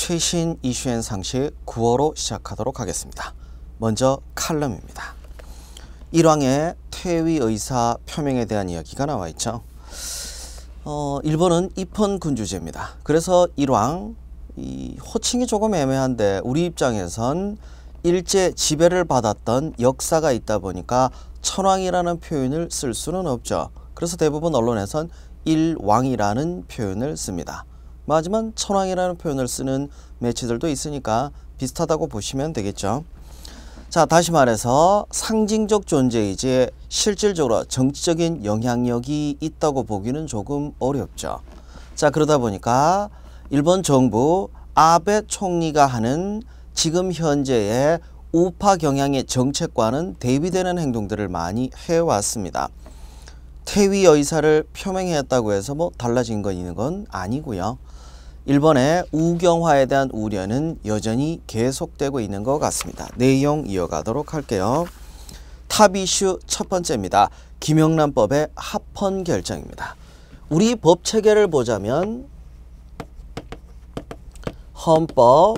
최신 이슈앤 상식 9호로 시작하도록 하겠습니다. 먼저 칼럼입니다. 일왕의 퇴위 의사 표명에 대한 이야기가 나와 있죠. 일본은 입헌 군주제입니다. 그래서 일왕, 이 호칭이 조금 애매한데 우리 입장에선 일제 지배를 받았던 역사가 있다 보니까 천왕이라는 표현을 쓸 수는 없죠. 그래서 대부분 언론에선 일왕이라는 표현을 씁니다. 하지만 천왕이라는 표현을 쓰는 매체들도 있으니까 비슷하다고 보시면 되겠죠. 자, 다시 말해서 상징적 존재이지 실질적으로 정치적인 영향력이 있다고 보기는 조금 어렵죠. 자, 그러다 보니까 일본 정부 아베 총리가 하는 지금 현재의 우파 경향의 정책과는 대비되는 행동들을 많이 해왔습니다. 퇴위 의사를 표명했다고 해서 뭐 달라진 거 있는 건 아니고요. 일본의 우경화에 대한 우려는 여전히 계속되고 있는 것 같습니다. 내용 이어가도록 할게요. 탑 이슈 첫 번째입니다. 김영란법의 합헌 결정입니다. 우리 법 체계를 보자면 헌법,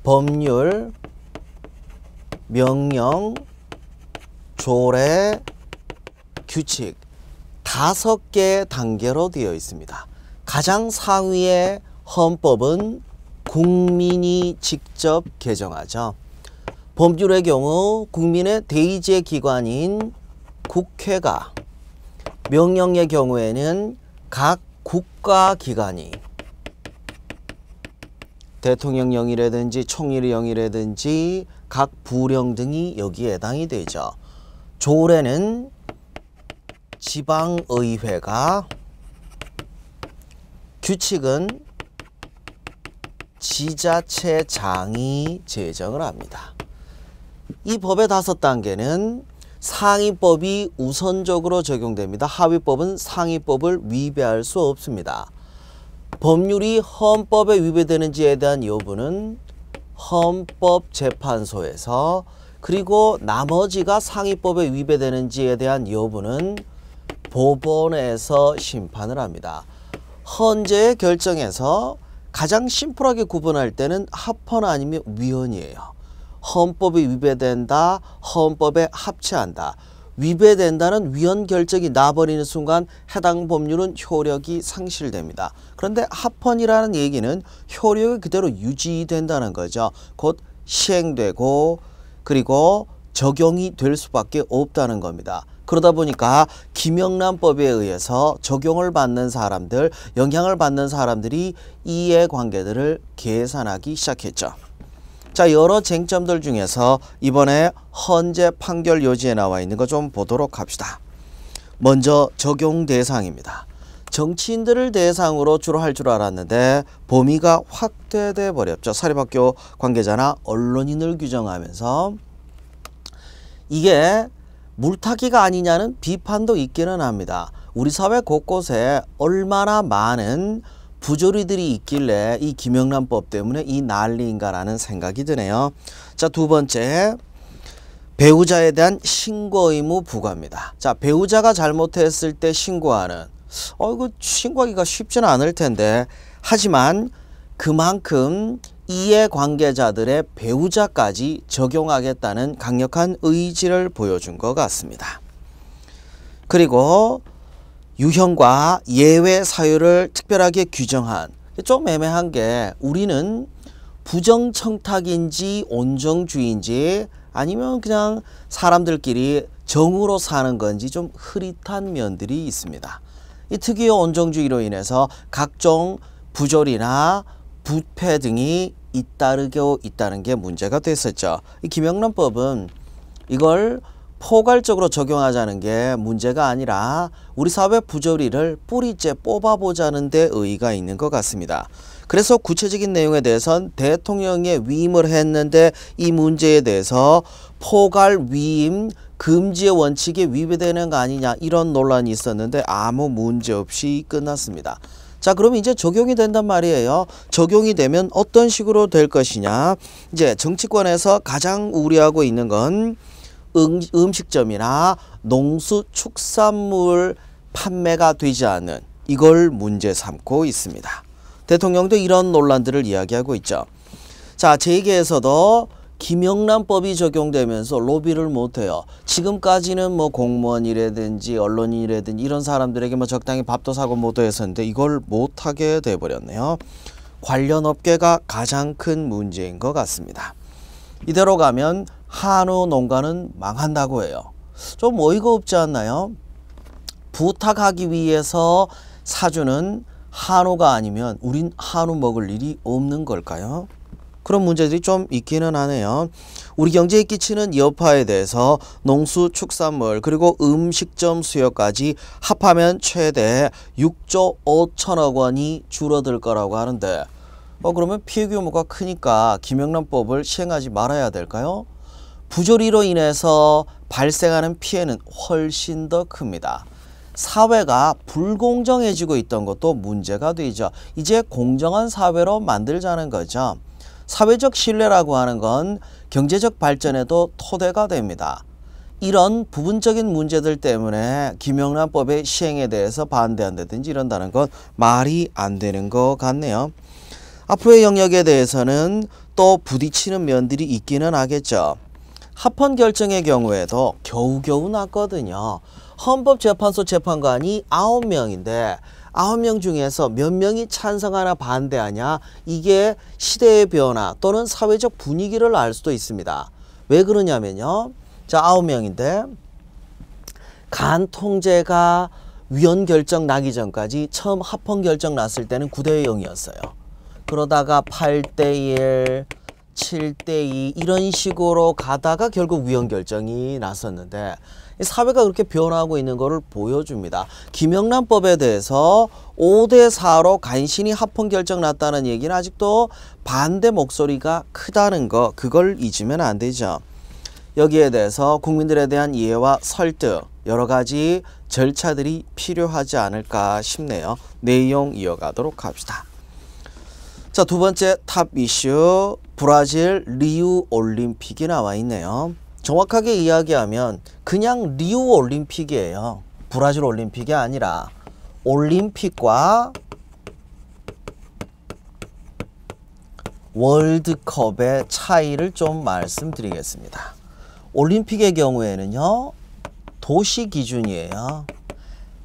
법률, 명령, 조례, 규칙 5개의 단계로 되어 있습니다. 가장 상위의 헌법은 국민이 직접 개정하죠. 법률의 경우 국민의 대의제 기관인 국회가, 명령의 경우에는 각 국가기관이 대통령령이라든지 총리령이라든지 각 부령 등이 여기에 해당이 되죠. 조례는 지방의회가, 규칙은 지자체장이 제정을 합니다. 이 법의 5단계는 상위법이 우선적으로 적용됩니다. 하위법은 상위법을 위배할 수 없습니다. 법률이 헌법에 위배되는지에 대한 여부는 헌법재판소에서, 그리고 나머지가 상위법에 위배되는지에 대한 여부는 법원에서 심판을 합니다. 헌재의 결정에서 가장 심플하게 구분할 때는 합헌 아니면 위헌이에요. 헌법이 위배된다, 헌법에 합치한다. 위배된다는 위헌 결정이 나버리는 순간 해당 법률은 효력이 상실됩니다. 그런데 합헌이라는 얘기는 효력이 그대로 유지된다는 거죠. 곧 시행되고 그리고 적용이 될 수밖에 없다는 겁니다. 그러다 보니까 김영란법에 의해서 적용을 받는 사람들, 영향을 받는 사람들이 이해관계들을 계산하기 시작했죠. 자, 여러 쟁점들 중에서 이번에 헌재 판결 요지에 나와 있는 거 좀 보도록 합시다. 먼저 적용 대상입니다. 정치인들을 대상으로 주로 할 줄 알았는데 범위가 확대돼 버렸죠. 사립학교 관계자나 언론인을 규정하면서 이게 물타기가 아니냐는 비판도 있기는 합니다. 우리 사회 곳곳에 얼마나 많은 부조리들이 있길래 이 김영란법 때문에 이 난리인가라는 생각이 드네요. 자, 두 번째, 배우자에 대한 신고 의무 부과입니다. 자, 배우자가 잘못했을 때 신고하는, 이거 신고하기가 쉽지는 않을 텐데, 하지만 그만큼 이해관계자들의 배우자까지 적용하겠다는 강력한 의지를 보여준 것 같습니다. 그리고 유형과 예외 사유를 특별하게 규정한, 좀 애매한 게 우리는 부정청탁인지 온정주의인지 아니면 그냥 사람들끼리 정으로 사는 건지 좀 흐릿한 면들이 있습니다. 이 특유의 온정주의로 인해서 각종 부조리나 부패 등이 잇따르고 있다는 게 문제가 됐었죠. 이 김영란법은 이걸 포괄적으로 적용하자는 게 문제가 아니라 우리 사회 부조리를 뿌리째 뽑아보자는 데 의의가 있는 것 같습니다. 그래서 구체적인 내용에 대해서는 대통령에 위임을 했는데 이 문제에 대해서 포괄 위임 금지의 원칙에 위배되는 거 아니냐, 이런 논란이 있었는데 아무 문제 없이 끝났습니다. 자, 그럼 이제 적용이 된단 말이에요. 적용이 되면 어떤 식으로 될 것이냐. 이제 정치권에서 가장 우려하고 있는 건 음식점이나 농수축산물 판매가 되지 않는, 이걸 문제 삼고 있습니다. 대통령도 이런 논란들을 이야기하고 있죠. 자, 제2계에서도 김영란법이 적용되면서 로비를 못해요. 지금까지는 뭐 공무원이라든지 언론인이라든지 이런 사람들에게 뭐 적당히 밥도 사고 뭐도 했었는데 이걸 못하게 돼버렸네요. 관련 업계가 가장 큰 문제인 것 같습니다. 이대로 가면 한우 농가는 망한다고 해요. 좀 어이가 없지 않나요? 부탁하기 위해서 사주는 한우가 아니면 우린 한우 먹을 일이 없는 걸까요? 그런 문제들이 좀 있기는 하네요. 우리 경제에 끼치는 여파에 대해서 농수축산물 그리고 음식점 수요까지 합하면 최대 6조 5천억 원이 줄어들 거라고 하는데 그러면 피해 규모가 크니까 김영란법을 시행하지 말아야 될까요? 부조리로 인해서 발생하는 피해는 훨씬 더 큽니다. 사회가 불공정해지고 있던 것도 문제가 되죠. 이제 공정한 사회로 만들자는 거죠. 사회적 신뢰라고 하는 건 경제적 발전에도 토대가 됩니다. 이런 부분적인 문제들 때문에 김영란법의 시행에 대해서 반대한다든지 이런다는 건 말이 안 되는 것 같네요. 앞으로의 영역에 대해서는 또 부딪히는 면들이 있기는 하겠죠. 합헌 결정의 경우에도 겨우겨우 났거든요. 헌법재판소 재판관이 9명인데 9명 중에서 몇 명이 찬성하나 반대하냐, 이게 시대의 변화 또는 사회적 분위기를 알 수도 있습니다. 왜 그러냐면요. 자, 9명인데 간 통제가 위헌 결정 나기 전까지 처음 합헌 결정 났을 때는 9대 0이었어요. 그러다가 8대 1, 7대 2 이런 식으로 가다가 결국 위헌 결정이 났었는데 사회가 그렇게 변화하고 있는 것을 보여줍니다. 김영란법에 대해서 5대 4로 간신히 합헌 결정 났다는 얘기는 아직도 반대 목소리가 크다는 거, 그걸 잊으면 안 되죠. 여기에 대해서 국민들에 대한 이해와 설득, 여러 가지 절차들이 필요하지 않을까 싶네요. 내용 이어가도록 합시다. 자, 두 번째 탑 이슈, 브라질 리우 올림픽이 나와 있네요. 정확하게 이야기하면 그냥 리우 올림픽이에요. 브라질 올림픽이 아니라 올림픽과 월드컵의 차이를 좀 말씀드리겠습니다. 올림픽의 경우에는요, 도시 기준이에요.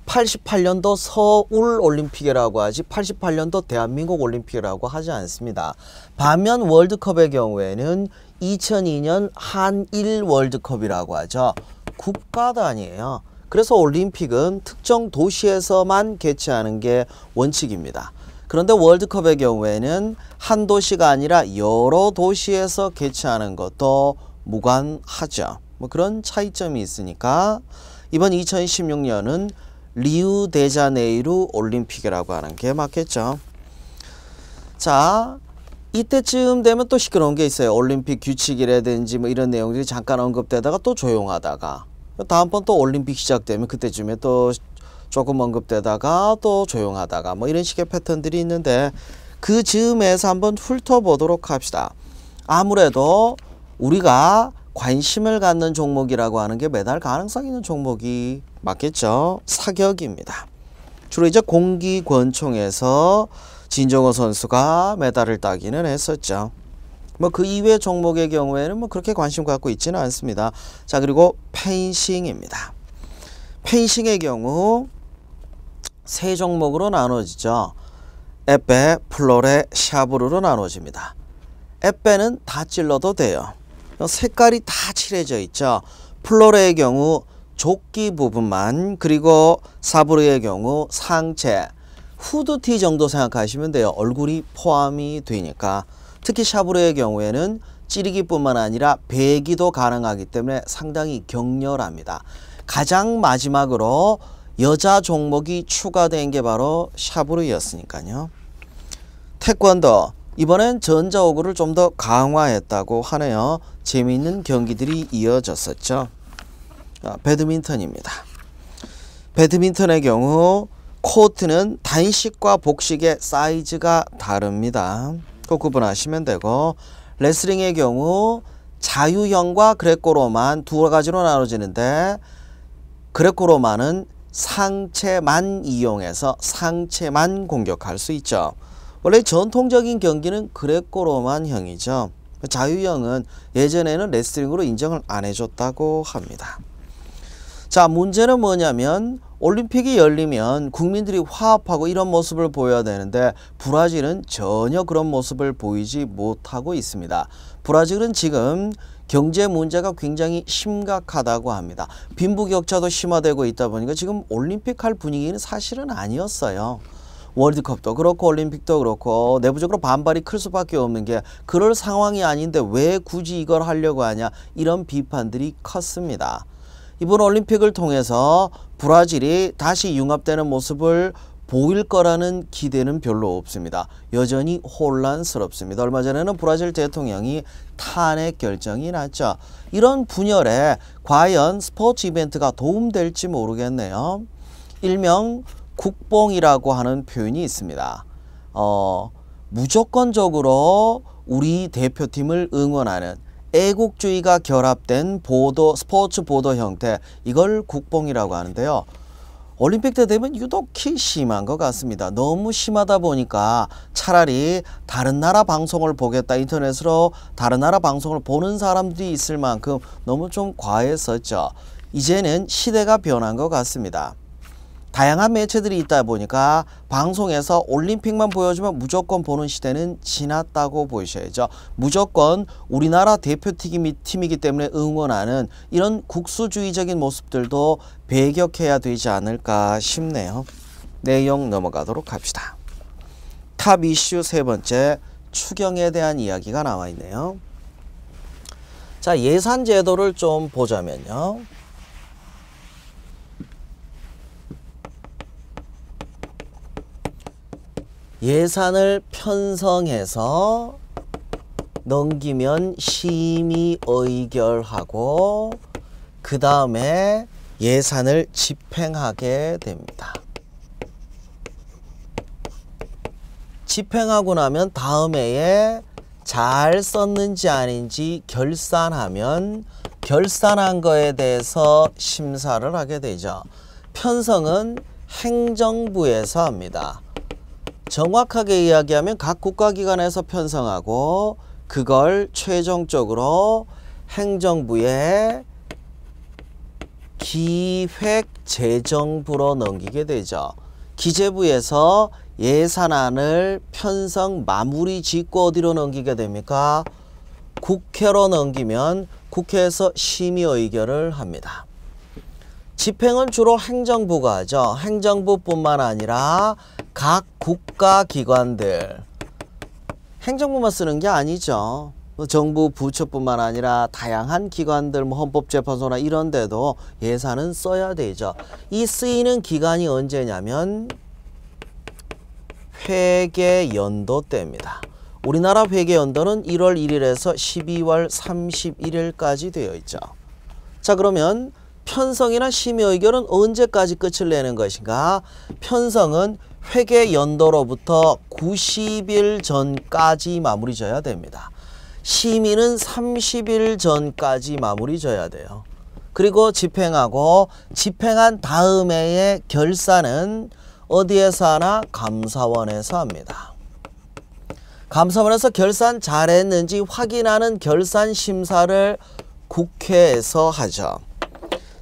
88년도 서울 올림픽이라고 하지 88년도 대한민국 올림픽이라고 하지 않습니다. 반면 월드컵의 경우에는 2002년 한일 월드컵이라고 하죠. 국가 단위예요. 그래서 올림픽은 특정 도시에서만 개최하는 게 원칙입니다. 그런데 월드컵의 경우에는 한 도시가 아니라 여러 도시에서 개최하는 것도 무관하죠. 뭐 그런 차이점이 있으니까 이번 2016년은 리우데자네이루 올림픽이라고 하는 게 맞겠죠. 자, 이때쯤 되면 또 시끄러운 게 있어요. 올림픽 규칙이라든지 뭐 이런 내용들이 잠깐 언급되다가 또 조용하다가, 다음번 또 올림픽 시작되면 그때쯤에 또 조금 언급되다가 또 조용하다가 뭐 이런 식의 패턴들이 있는데 그 즈음에서 한번 훑어보도록 합시다. 아무래도 우리가 관심을 갖는 종목이라고 하는 게 메달 가능성 있는 종목이 맞겠죠. 사격입니다. 주로 이제 공기권총에서 진정호 선수가 메달을 따기는 했었죠. 뭐 그 이외 종목의 경우에는 뭐 그렇게 관심 갖고 있지는 않습니다. 자, 그리고 펜싱입니다. 펜싱의 경우 세 종목으로 나눠지죠. 에페, 플로레, 샤브르로 나눠집니다. 에페는 다 찔러도 돼요. 색깔이 다 칠해져 있죠. 플로레의 경우 조끼 부분만, 그리고 사브르의 경우 상체, 후드티 정도 생각하시면 돼요. 얼굴이 포함이 되니까. 특히 샤브르의 경우에는 찌르기뿐만 아니라 배기도 가능하기 때문에 상당히 격렬합니다. 가장 마지막으로 여자 종목이 추가된 게 바로 샤브르였으니까요. 태권도, 이번엔 전자오구를 좀 더 강화했다고 하네요. 재미있는 경기들이 이어졌었죠. 배드민턴입니다. 배드민턴의 경우 코트는 단식과 복식의 사이즈가 다릅니다. 꼭 구분하시면 되고, 레슬링의 경우 자유형과 그레코로만 두 가지로 나눠지는데, 그레코로만은 상체만 이용해서 상체만 공격할 수 있죠. 원래 전통적인 경기는 그레코로만형이죠. 자유형은 예전에는 레슬링으로 인정을 안 해줬다고 합니다. 자, 문제는 뭐냐면 올림픽이 열리면 국민들이 화합하고 이런 모습을 보여야 되는데 브라질은 전혀 그런 모습을 보이지 못하고 있습니다. 브라질은 지금 경제 문제가 굉장히 심각하다고 합니다. 빈부격차도 심화되고 있다 보니까 지금 올림픽 할 분위기는 사실은 아니었어요. 월드컵도 그렇고 올림픽도 그렇고 내부적으로 반발이 클 수밖에 없는 게 그럴 상황이 아닌데 왜 굳이 이걸 하려고 하냐, 이런 비판들이 컸습니다. 이번 올림픽을 통해서 브라질이 다시 융합되는 모습을 보일 거라는 기대는 별로 없습니다. 여전히 혼란스럽습니다. 얼마 전에는 브라질 대통령이 탄핵 결정이 났죠. 이런 분열에 과연 스포츠 이벤트가 도움될지 모르겠네요. 일명 국뽕이라고 하는 표현이 있습니다. 무조건적으로 우리 대표팀을 응원하는 애국주의가 결합된 보도, 스포츠 보도 형태, 이걸 국뽕이라고 하는데요. 올림픽 때 되면 유독히 심한 것 같습니다. 너무 심하다 보니까 차라리 다른 나라 방송을 보겠다, 인터넷으로 다른 나라 방송을 보는 사람들이 있을 만큼 너무 좀 과했었죠. 이제는 시대가 변한 것 같습니다. 다양한 매체들이 있다 보니까 방송에서 올림픽만 보여주면 무조건 보는 시대는 지났다고 보셔야죠. 무조건 우리나라 대표팀이기 때문에 응원하는 이런 국수주의적인 모습들도 배격해야 되지 않을까 싶네요. 내용 넘어가도록 합시다. 탑 이슈 세 번째, 추경에 대한 이야기가 나와 있네요. 자, 예산 제도를 좀 보자면요. 예산을 편성해서 넘기면 심의 의결하고 그 다음에 예산을 집행하게 됩니다. 집행하고 나면 다음 해에 잘 썼는지 아닌지 결산하면 결산한 거에 대해서 심사를 하게 되죠. 편성은 행정부에서 합니다. 정확하게 이야기하면 각 국가기관에서 편성하고 그걸 최종적으로 행정부의 기획재정부로 넘기게 되죠. 기재부에서 예산안을 편성 마무리 짓고 어디로 넘기게 됩니까? 국회로 넘기면 국회에서 심의 의결을 합니다. 집행은 주로 행정부가 하죠. 행정부뿐만 아니라 각 국가기관들, 행정부만 쓰는 게 아니죠. 정부 부처뿐만 아니라 다양한 기관들, 헌법재판소나 이런 데도 예산은 써야 되죠. 이 쓰이는 기간이 언제냐면 회계연도 때입니다. 우리나라 회계연도는 1월 1일에서 12월 31일까지 되어 있죠. 자, 그러면 편성이나 심의 의결은 언제까지 끝을 내는 것인가? 편성은 회계연도로부터 90일 전까지 마무리 져야 됩니다. 심의는 30일 전까지 마무리 져야 돼요. 그리고 집행하고 집행한 다음 해의 결산은 어디에서 하나? 감사원에서 합니다. 감사원에서 결산 잘했는지 확인하는 결산 심사를 국회에서 하죠.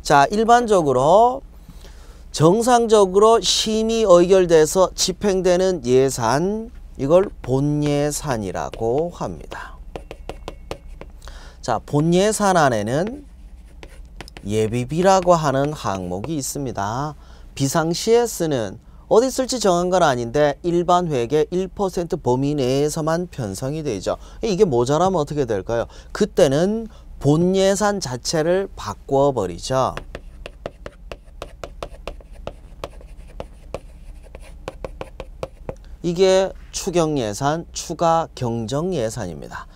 자, 일반적으로 정상적으로 심의 의결돼서 집행되는 예산, 이걸 본예산이라고 합니다. 자, 본예산안에는 예비비라고 하는 항목이 있습니다. 비상시에 쓰는, 어디 쓸지 정한 건 아닌데 일반 회계 1% 범위 내에서만 편성이 되죠. 이게 모자라면 어떻게 될까요? 그때는 본예산 자체를 바꿔 버리죠. 이게 추경예산, 추가 경정예산입니다.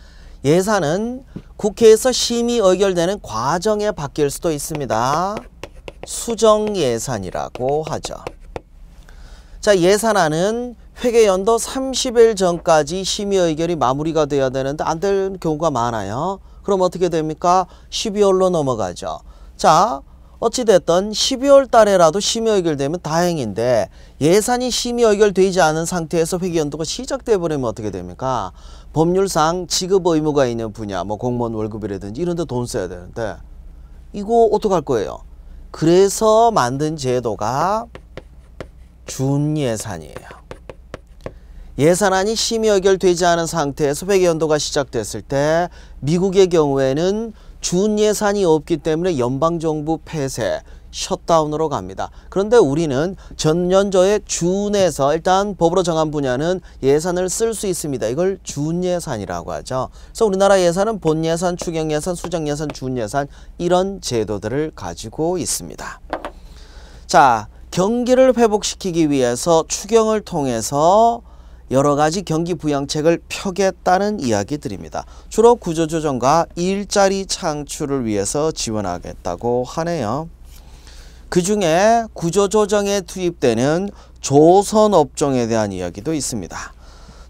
예산은 국회에서 심의 의결되는 과정에 바뀔 수도 있습니다. 수정예산이라고 하죠. 자, 예산안은 회계연도 30일 전까지 심의 의결이 마무리가 돼야 되는데 안 될 경우가 많아요. 그럼 어떻게 됩니까? 12월로 넘어가죠. 자, 어찌됐든 12월 달에라도 심의 의결되면 다행인데 예산이 심의 의결되지 않은 상태에서 회계연도가 시작돼 버리면 어떻게 됩니까? 법률상 지급 의무가 있는 분야, 뭐 공무원 월급이라든지 이런 데 돈 써야 되는데 이거 어떡할 거예요? 그래서 만든 제도가 준예산이에요. 예산안이 심의 의결되지 않은 상태에서 회계연도가 시작됐을 때 미국의 경우에는 준예산이 없기 때문에 연방정부 폐쇄, 셧다운으로 갑니다. 그런데 우리는 전년도에 준에서 일단 법으로 정한 분야는 예산을 쓸 수 있습니다. 이걸 준예산이라고 하죠. 그래서 우리나라 예산은 본예산, 추경예산, 수정예산, 준예산 이런 제도들을 가지고 있습니다. 자, 경기를 회복시키기 위해서 추경을 통해서 여러 가지 경기 부양책을 펴겠다는 이야기들입니다. 주로 구조조정과 일자리 창출을 위해서 지원하겠다고 하네요. 그 중에 구조조정에 투입되는 조선업종에 대한 이야기도 있습니다.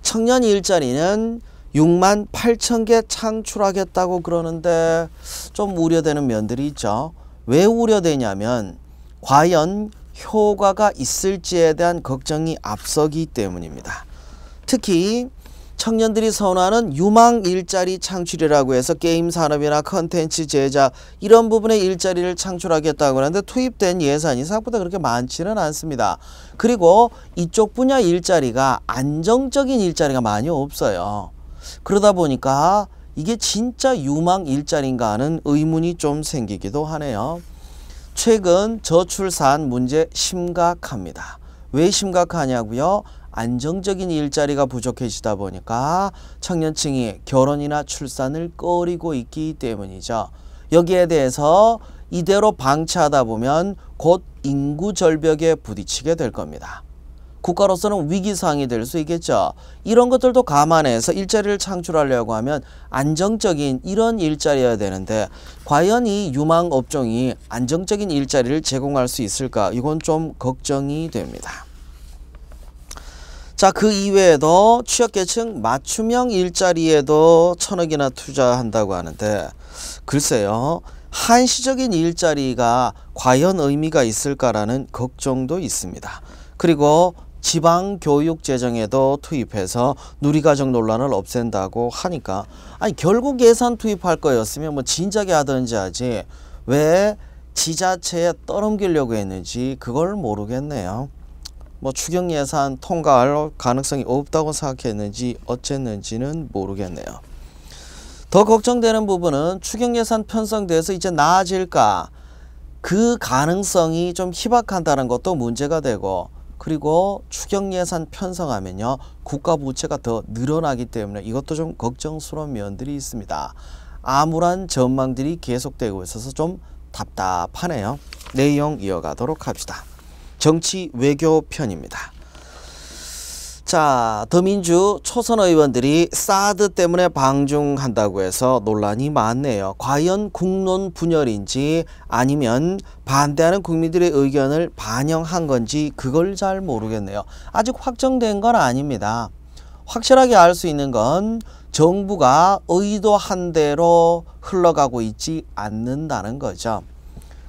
청년 일자리는 6만 8천 개 창출하겠다고 그러는데 좀 우려되는 면들이 있죠. 왜 우려되냐면 과연 효과가 있을지에 대한 걱정이 앞서기 때문입니다. 특히 청년들이 선호하는 유망 일자리 창출이라고 해서 게임 산업이나 컨텐츠 제작 이런 부분의 일자리를 창출하겠다고 하는데 투입된 예산이 생각보다 그렇게 많지는 않습니다. 그리고 이쪽 분야 일자리가 안정적인 일자리가 많이 없어요. 그러다 보니까 이게 진짜 유망 일자리인가 하는 의문이 좀 생기기도 하네요. 최근 저출산 문제 심각합니다. 왜 심각하냐고요? 안정적인 일자리가 부족해지다 보니까 청년층이 결혼이나 출산을 꺼리고 있기 때문이죠. 여기에 대해서 이대로 방치하다 보면 곧 인구 절벽에 부딪히게 될 겁니다. 국가로서는 위기상황이 될 수 있겠죠. 이런 것들도 감안해서 일자리를 창출하려고 하면 안정적인 이런 일자리여야 되는데 과연 이 유망 업종이 안정적인 일자리를 제공할 수 있을까? 이건 좀 걱정이 됩니다. 자, 그 이외에도 취약계층 맞춤형 일자리에도 1,000억이나 투자한다고 하는데 글쎄요. 한시적인 일자리가 과연 의미가 있을까라는 걱정도 있습니다. 그리고 지방교육재정에도 투입해서 누리과정 논란을 없앤다고 하니까 아니 결국 예산 투입할 거였으면 뭐 진작에 하든지 하지 왜 지자체에 떠넘기려고 했는지 그걸 모르겠네요. 뭐 추경 예산 통과할 가능성이 없다고 생각했는지 어쨌는지는 모르겠네요. 더 걱정되는 부분은 추경 예산 편성돼서 이제 나아질까? 그 가능성이 좀 희박한다는 것도 문제가 되고 그리고 추경 예산 편성하면요 국가 부채가 더 늘어나기 때문에 이것도 좀 걱정스러운 면들이 있습니다. 암울한 전망들이 계속되고 있어서 좀 답답하네요. 내용 이어가도록 합시다. 정치 외교 편입니다. 자, 더민주 초선 의원들이 사드 때문에 방중한다고 해서 논란이 많네요. 과연 국론 분열인지 아니면 반대하는 국민들의 의견을 반영한 건지 그걸 잘 모르겠네요. 아직 확정된 건 아닙니다. 확실하게 알 수 있는 건 정부가 의도한 대로 흘러가고 있지 않는다는 거죠.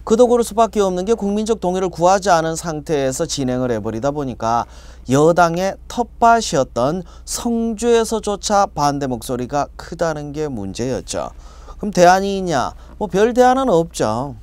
그도 그럴 수밖에 없는 게 국민적 동의를 구하지 않은 상태에서 진행을 해버리다 보니까 여당의 텃밭이었던 성주에서조차 반대 목소리가 크다는 게 문제였죠. 그럼 대안이 있냐? 뭐 별 대안은 없죠.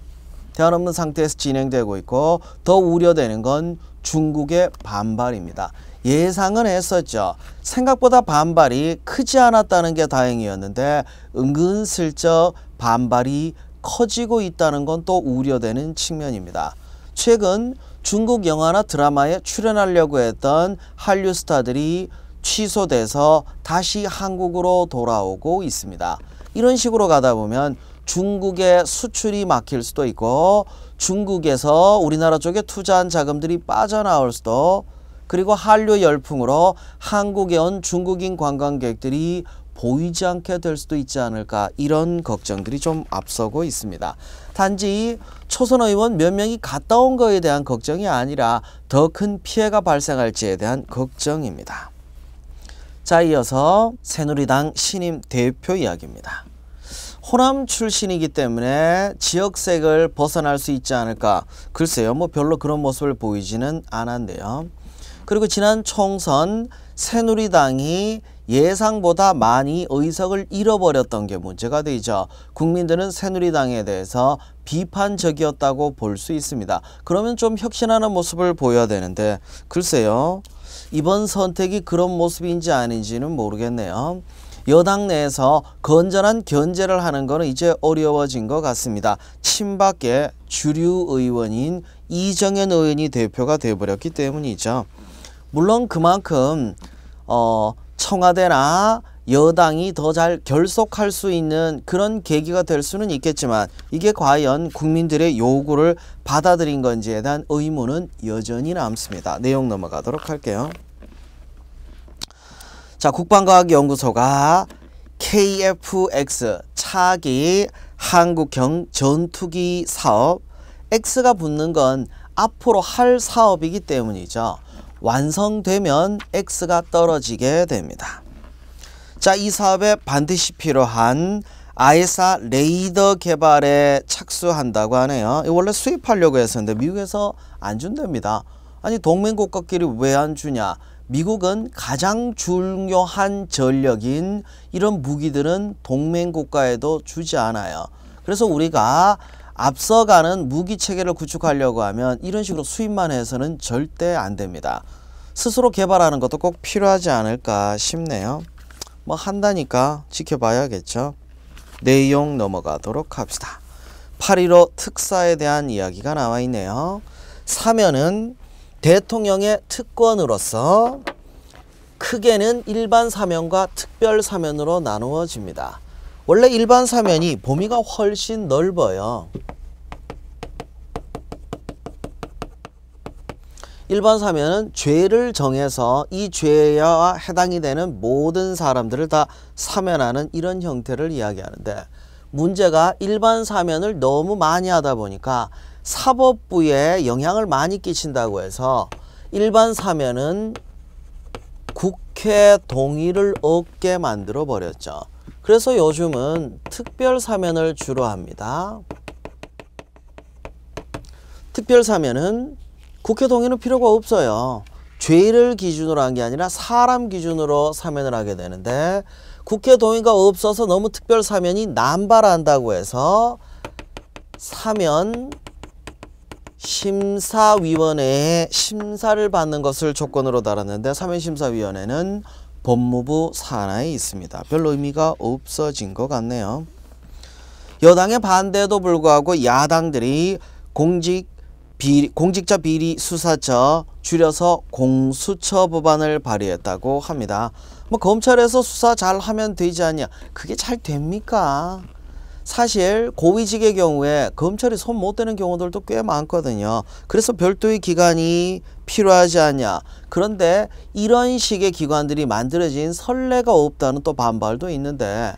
대안 없는 상태에서 진행되고 있고 더 우려되는 건 중국의 반발입니다. 예상은 했었죠. 생각보다 반발이 크지 않았다는 게 다행이었는데 은근슬쩍 반발이 커지고 있다는 건 또 우려되는 측면입니다. 최근 중국 영화나 드라마에 출연하려고 했던 한류 스타들이 취소돼서 다시 한국으로 돌아오고 있습니다. 이런 식으로 가다 보면 중국의 수출이 막힐 수도 있고 중국에서 우리나라 쪽에 투자한 자금들이 빠져나올 수도 그리고 한류 열풍으로 한국에 온 중국인 관광객들이 보이지 않게 될 수도 있지 않을까 이런 걱정들이 좀 앞서고 있습니다. 단지 초선 의원 몇 명이 갔다 온 거에 대한 걱정이 아니라 더 큰 피해가 발생할지에 대한 걱정입니다. 자, 이어서 새누리당 신임 대표 이야기입니다. 호남 출신이기 때문에 지역색을 벗어날 수 있지 않을까. 글쎄요, 뭐 별로 그런 모습을 보이지는 않았네요. 그리고 지난 총선 새누리당이 예상보다 많이 의석을 잃어버렸던 게 문제가 되죠. 국민들은 새누리당에 대해서 비판적이었다고 볼 수 있습니다. 그러면 좀 혁신하는 모습을 보여야 되는데 글쎄요, 이번 선택이 그런 모습인지 아닌지는 모르겠네요. 여당 내에서 건전한 견제를 하는 것은 이제 어려워진 것 같습니다. 친박계 주류 의원인 이정현 의원이 대표가 되어버렸기 때문이죠. 물론 그만큼 청와대나 여당이 더 잘 결속할 수 있는 그런 계기가 될 수는 있겠지만 이게 과연 국민들의 요구를 받아들인 건지에 대한 의문은 여전히 남습니다. 내용 넘어가도록 할게요. 자, 국방과학연구소가 KF-X 차기 한국형 전투기 사업, X가 붙는 건 앞으로 할 사업이기 때문이죠. 완성되면 X가 떨어지게 됩니다. 자, 이 사업에 반드시 필요한 ISR 레이더 개발에 착수한다고 하네요. 원래 수입하려고 했었는데 미국에서 안 준답니다. 아니, 동맹국가끼리 왜 안 주냐? 미국은 가장 중요한 전력인 이런 무기들은 동맹국가에도 주지 않아요. 그래서 우리가 앞서가는 무기 체계를 구축하려고 하면 이런 식으로 수입만 해서는 절대 안 됩니다. 스스로 개발하는 것도 꼭 필요하지 않을까 싶네요. 뭐 한다니까 지켜봐야겠죠. 내용 넘어가도록 합시다. 8.15 특사에 대한 이야기가 나와 있네요. 사면은 대통령의 특권으로서 크게는 일반 사면과 특별 사면으로 나누어집니다. 원래 일반 사면이 범위가 훨씬 넓어요. 일반 사면은 죄를 정해서 이 죄에 해당이 되는 모든 사람들을 다 사면하는 이런 형태를 이야기하는데, 문제가 일반 사면을 너무 많이 하다 보니까 사법부에 영향을 많이 끼친다고 해서 일반 사면은 국회 동의를 얻게 만들어 버렸죠. 그래서 요즘은 특별 사면을 주로 합니다. 특별 사면은 국회 동의는 필요가 없어요. 죄를 기준으로 한 게 아니라 사람 기준으로 사면을 하게 되는데, 국회 동의가 없어서 너무 특별 사면이 남발한다고 해서 사면 심사위원회에 심사를 받는 것을 조건으로 달았는데, 사면심사위원회는 법무부 산하에 있습니다. 별 의미가 없어진 것 같네요. 여당의 반대에도 불구하고 야당들이 공직자 비리 수사처, 줄여서 공수처 법안을 발의했다고 합니다. 뭐 검찰에서 수사 잘 하면 되지 않냐? 그게 잘 됩니까? 사실 고위직의 경우에 검찰이 손 못 대는 경우들도 꽤 많거든요. 그래서 별도의 기관이 필요하지 않냐. 그런데 이런 식의 기관들이 만들어진 선례가 없다는 또 반발도 있는데,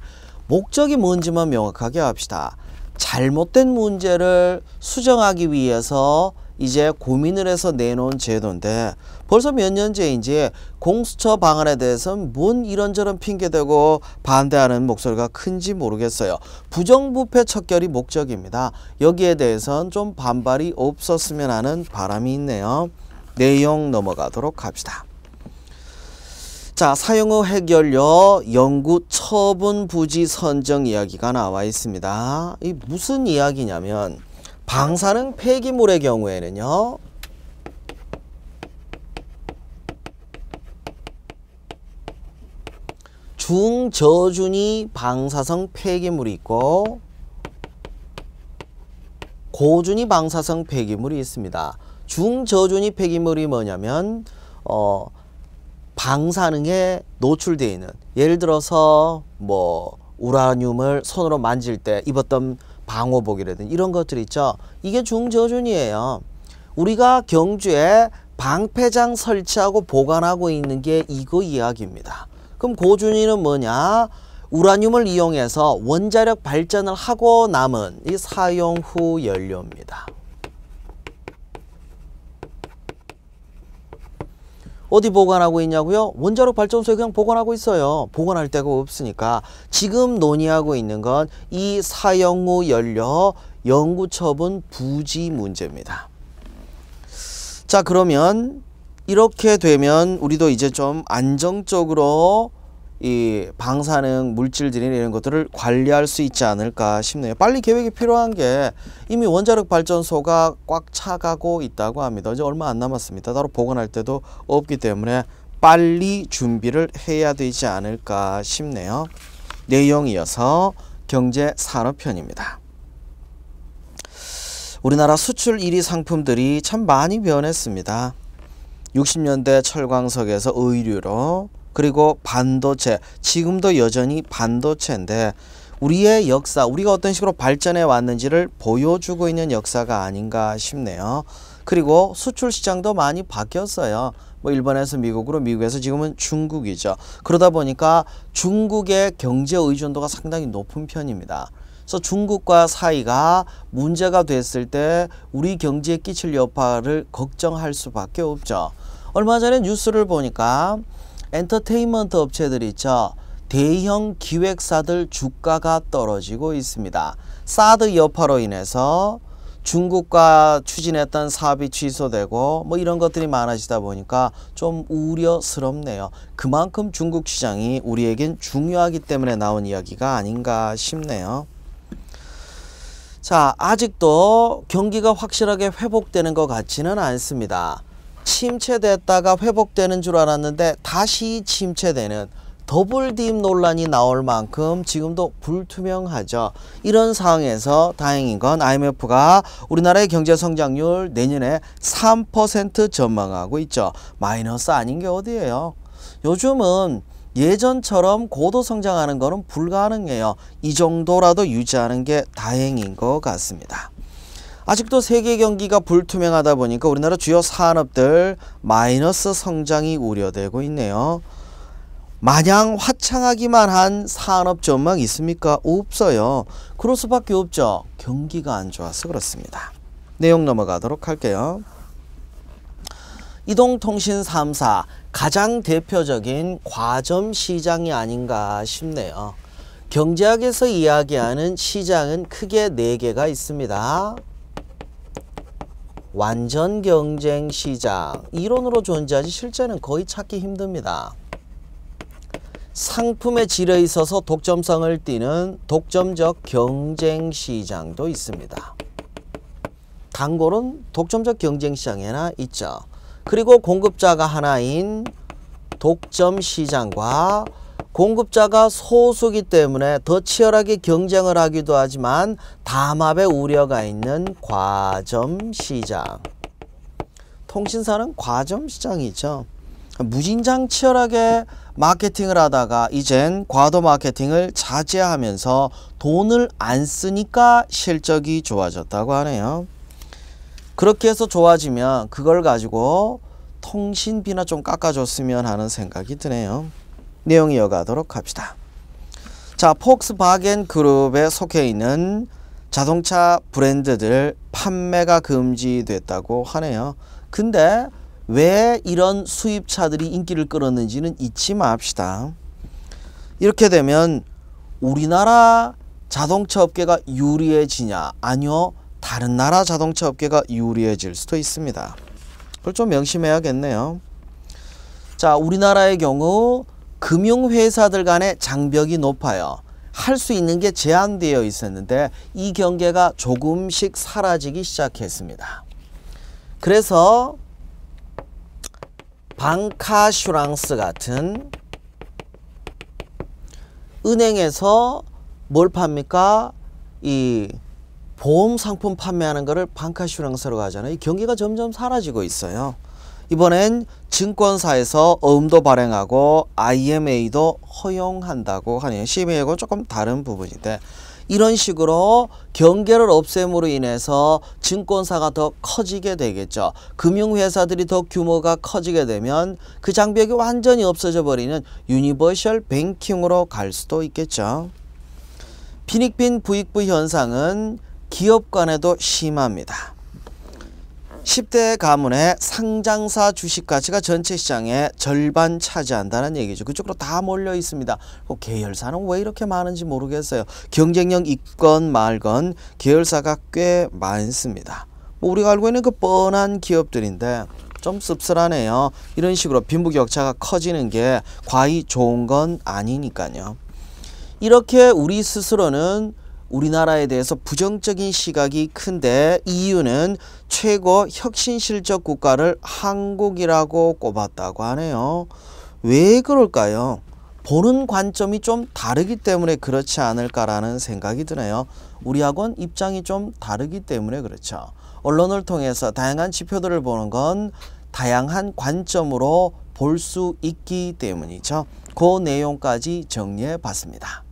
목적이 뭔지만 명확하게 합시다. 잘못된 문제를 수정하기 위해서 이제 고민을 해서 내놓은 제도인데, 벌써 몇 년째인지 공수처 방안에 대해서는 뭔 이런저런 핑계대고 반대하는 목소리가 큰지 모르겠어요. 부정부패 척결이 목적입니다. 여기에 대해서는 좀 반발이 없었으면 하는 바람이 있네요. 내용 넘어가도록 합시다. 자, 사용후 핵연료 연구 처분 부지 선정 이야기가 나와 있습니다. 이 무슨 이야기냐면, 방사능 폐기물의 경우에는요, 중저준위 방사성 폐기물이 있고 고준위 방사성 폐기물이 있습니다. 중저준위 폐기물이 뭐냐면 방사능에 노출되어 있는, 예를 들어서 뭐 우라늄을 손으로 만질 때 입었던 방호복이라든지 이런 것들 있죠. 이게 중저준위예요. 우리가 경주에 방패장 설치하고 보관하고 있는 게 이거 이야기입니다. 그럼 고준위는 뭐냐? 우라늄을 이용해서 원자력 발전을 하고 남은 이 사용 후 연료입니다. 어디 보관하고 있냐고요? 원자력 발전소에 그냥 보관하고 있어요. 보관할 데가 없으니까. 지금 논의하고 있는 건 이 사형무 연료 영구 처분 부지 문제입니다. 자, 그러면 이렇게 되면 우리도 이제 좀 안정적으로 이 방사능 물질들이나 이런 것들을 관리할 수 있지 않을까 싶네요. 빨리 계획이 필요한 게 이미 원자력 발전소가 꽉 차가고 있다고 합니다. 이제 얼마 안 남았습니다. 따로 보관할 때도 없기 때문에 빨리 준비를 해야 되지 않을까 싶네요. 내용 이어서 경제산업편입니다. 우리나라 수출 1위 상품들이 참 많이 변했습니다. 60년대 철광석에서 의류로, 그리고 반도체, 지금도 여전히 반도체인데 우리의 역사, 우리가 어떤 식으로 발전해 왔는지를 보여주고 있는 역사가 아닌가 싶네요. 그리고 수출 시장도 많이 바뀌었어요. 뭐 일본에서 미국으로, 미국에서 지금은 중국이죠. 그러다 보니까 중국의 경제 의존도가 상당히 높은 편입니다. 그래서 중국과 사이가 문제가 됐을 때 우리 경제에 끼칠 여파를 걱정할 수밖에 없죠. 얼마 전에 뉴스를 보니까 엔터테인먼트 업체들 있죠. 대형 기획사들 주가가 떨어지고 있습니다. 사드 여파로 인해서 중국과 추진했던 사업이 취소되고 뭐 이런 것들이 많아지다 보니까 좀 우려스럽네요. 그만큼 중국 시장이 우리에겐 중요하기 때문에 나온 이야기가 아닌가 싶네요. 자, 아직도 경기가 확실하게 회복되는 것 같지는 않습니다. 침체됐다가 회복되는 줄 알았는데 다시 침체되는 더블딥 논란이 나올 만큼 지금도 불투명하죠. 이런 상황에서 다행인 건 IMF가 우리나라의 경제 성장률 내년에 3% 전망하고 있죠. 마이너스 아닌 게 어디예요. 요즘은 예전처럼 고도 성장하는 거는 불가능해요. 이 정도라도 유지하는 게 다행인 것 같습니다. 아직도 세계 경기가 불투명하다 보니까 우리나라 주요 산업들 마이너스 성장이 우려되고 있네요. 마냥 화창하기만 한 산업 전망 있습니까? 없어요. 그럴 수밖에 없죠. 경기가 안 좋아서 그렇습니다. 내용 넘어가도록 할게요. 이동통신 3사 가장 대표적인 과점 시장이 아닌가 싶네요. 경제학에서 이야기하는 시장은 크게 4개가 있습니다. 완전 경쟁 시장, 이론으로 존재하지 실제는 거의 찾기 힘듭니다. 상품의 질에 있어서 독점성을 띠는 독점적 경쟁 시장도 있습니다. 단골은 독점적 경쟁 시장에나 있죠. 그리고 공급자가 하나인 독점 시장과 공급자가 소수기 때문에 더 치열하게 경쟁을 하기도 하지만 담합의 우려가 있는 과점 시장. 통신사는 과점 시장이죠. 무진장 치열하게 마케팅을 하다가 이젠 과도 마케팅을 자제하면서 돈을 안 쓰니까 실적이 좋아졌다고 하네요. 그렇게 해서 좋아지면 그걸 가지고 통신비나 좀 깎아줬으면 하는 생각이 드네요. 내용 이어가도록 합시다. 자, 폭스바겐 그룹에 속해 있는 자동차 브랜드들 판매가 금지됐다고 하네요. 근데 왜 이런 수입차들이 인기를 끌었는지는 잊지 맙시다. 이렇게 되면 우리나라 자동차 업계가 유리해지냐? 아니요. 다른 나라 자동차 업계가 유리해질 수도 있습니다. 그걸 좀 명심해야겠네요. 자, 우리나라의 경우 금융회사들 간의 장벽이 높아요. 할 수 있는 게 제한되어 있었는데 이 경계가 조금씩 사라지기 시작했습니다. 그래서 방카슈랑스 같은 은행에서 뭘 팝니까? 이 보험 상품 판매하는 거를 방카슈랑스로 가잖아요. 이 경기가 점점 사라지고 있어요. 이번엔 증권사에서 어음도 발행하고 IMA도 허용한다고 하네요. CMA하고 조금 다른 부분인데 이런 식으로 경계를 없앰으로 인해서 증권사가 더 커지게 되겠죠. 금융회사들이 더 규모가 커지게 되면 그 장벽이 완전히 없어져 버리는 유니버셜 뱅킹으로 갈 수도 있겠죠. 빈익빈 부익부 현상은 기업 간에도 심합니다. 10대 가문의 상장사 주식 가치가 전체 시장의 절반 차지한다는 얘기죠. 그쪽으로 다 몰려 있습니다. 계열사는 왜 이렇게 많은지 모르겠어요. 경쟁력 있건 말건 계열사가 꽤 많습니다. 우리가 알고 있는 그 뻔한 기업들인데 좀 씁쓸하네요. 이런 식으로 빈부격차가 커지는 게 과히 좋은 건 아니니까요. 이렇게 우리 스스로는 우리나라에 대해서 부정적인 시각이 큰데 이유는 최고 혁신실적 국가를 한국이라고 꼽았다고 하네요. 왜 그럴까요? 보는 관점이 좀 다르기 때문에 그렇지 않을까라는 생각이 드네요. 우리하고는 입장이 좀 다르기 때문에 그렇죠. 언론을 통해서 다양한 지표들을 보는 건 다양한 관점으로 볼 수 있기 때문이죠. 그 내용까지 정리해 봤습니다.